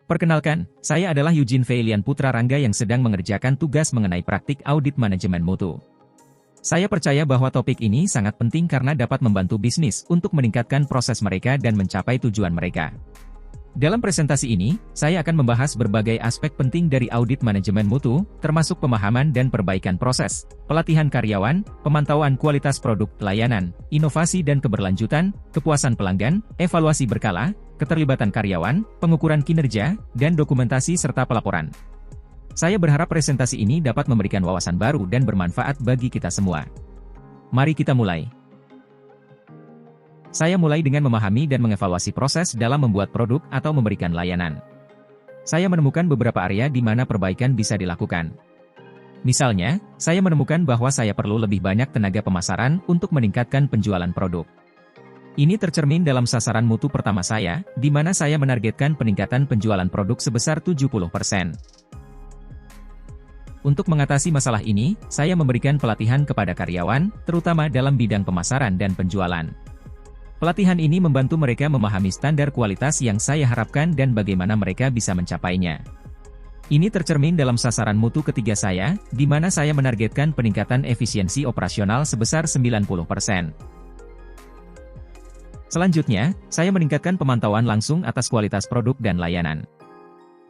Perkenalkan, saya adalah Eugene Feilian Putra Rangga yang sedang mengerjakan tugas mengenai praktik audit manajemen mutu. Saya percaya bahwa topik ini sangat penting karena dapat membantu bisnis untuk meningkatkan proses mereka dan mencapai tujuan mereka. Dalam presentasi ini, saya akan membahas berbagai aspek penting dari audit manajemen mutu, termasuk pemahaman dan perbaikan proses, pelatihan karyawan, pemantauan kualitas produk layanan, inovasi dan keberlanjutan, kepuasan pelanggan, evaluasi berkala, keterlibatan karyawan, pengukuran kinerja, dan dokumentasi serta pelaporan. Saya berharap presentasi ini dapat memberikan wawasan baru dan bermanfaat bagi kita semua. Mari kita mulai. Saya mulai dengan memahami dan mengevaluasi proses dalam membuat produk atau memberikan layanan. Saya menemukan beberapa area di mana perbaikan bisa dilakukan. Misalnya, saya menemukan bahwa saya perlu lebih banyak tenaga pemasaran untuk meningkatkan penjualan produk. Ini tercermin dalam sasaran mutu pertama saya, di mana saya menargetkan peningkatan penjualan produk sebesar 70%. Untuk mengatasi masalah ini, saya memberikan pelatihan kepada karyawan, terutama dalam bidang pemasaran dan penjualan. Pelatihan ini membantu mereka memahami standar kualitas yang saya harapkan dan bagaimana mereka bisa mencapainya. Ini tercermin dalam sasaran mutu ketiga saya, di mana saya menargetkan peningkatan efisiensi operasional sebesar 90%. Selanjutnya, saya meningkatkan pemantauan langsung atas kualitas produk dan layanan.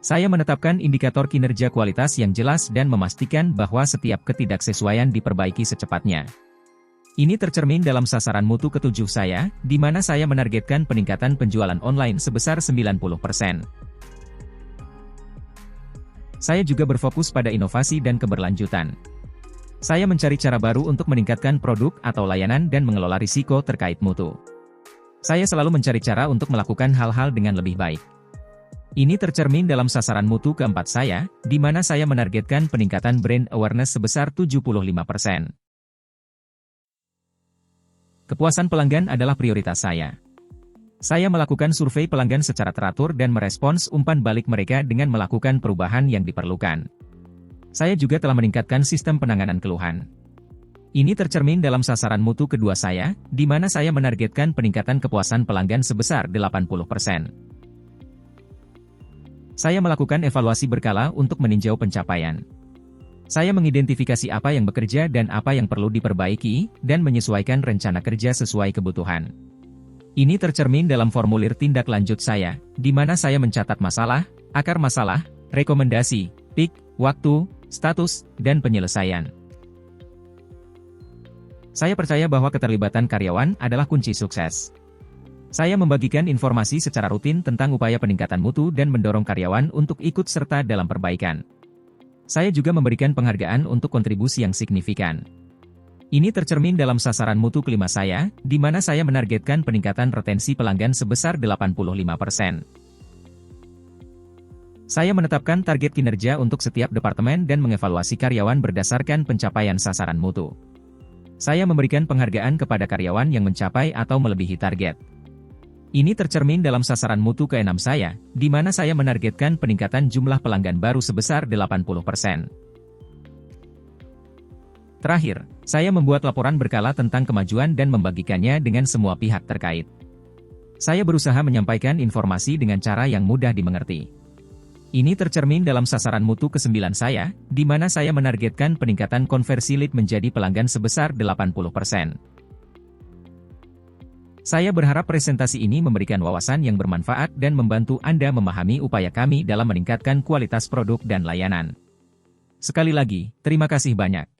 Saya menetapkan indikator kinerja kualitas yang jelas dan memastikan bahwa setiap ketidaksesuaian diperbaiki secepatnya. Ini tercermin dalam sasaran mutu ketujuh saya, di mana saya menargetkan peningkatan penjualan online sebesar 90%. Saya juga berfokus pada inovasi dan keberlanjutan. Saya mencari cara baru untuk meningkatkan produk atau layanan dan mengelola risiko terkait mutu. Saya selalu mencari cara untuk melakukan hal-hal dengan lebih baik. Ini tercermin dalam sasaran mutu keempat saya, di mana saya menargetkan peningkatan brand awareness sebesar 75%. Kepuasan pelanggan adalah prioritas saya. Saya melakukan survei pelanggan secara teratur dan merespons umpan balik mereka dengan melakukan perubahan yang diperlukan. Saya juga telah meningkatkan sistem penanganan keluhan. Ini tercermin dalam sasaran mutu kedua saya, di mana saya menargetkan peningkatan kepuasan pelanggan sebesar 80%. Saya melakukan evaluasi berkala untuk meninjau pencapaian. Saya mengidentifikasi apa yang bekerja dan apa yang perlu diperbaiki, dan menyesuaikan rencana kerja sesuai kebutuhan. Ini tercermin dalam formulir tindak lanjut saya, di mana saya mencatat masalah, akar masalah, rekomendasi, peak, waktu, status, dan penyelesaian. Saya percaya bahwa keterlibatan karyawan adalah kunci sukses. Saya membagikan informasi secara rutin tentang upaya peningkatan mutu dan mendorong karyawan untuk ikut serta dalam perbaikan. Saya juga memberikan penghargaan untuk kontribusi yang signifikan. Ini tercermin dalam sasaran mutu kelima saya, di mana saya menargetkan peningkatan retensi pelanggan sebesar 85%. Saya menetapkan target kinerja untuk setiap departemen dan mengevaluasi karyawan berdasarkan pencapaian sasaran mutu. Saya memberikan penghargaan kepada karyawan yang mencapai atau melebihi target. Ini tercermin dalam sasaran mutu ke-6 saya, di mana saya menargetkan peningkatan jumlah pelanggan baru sebesar 80%. Terakhir, saya membuat laporan berkala tentang kemajuan dan membagikannya dengan semua pihak terkait. Saya berusaha menyampaikan informasi dengan cara yang mudah dimengerti. Ini tercermin dalam sasaran mutu ke-9 saya, di mana saya menargetkan peningkatan konversi lead menjadi pelanggan sebesar 80%. Saya berharap presentasi ini memberikan wawasan yang bermanfaat dan membantu Anda memahami upaya kami dalam meningkatkan kualitas produk dan layanan. Sekali lagi, terima kasih banyak.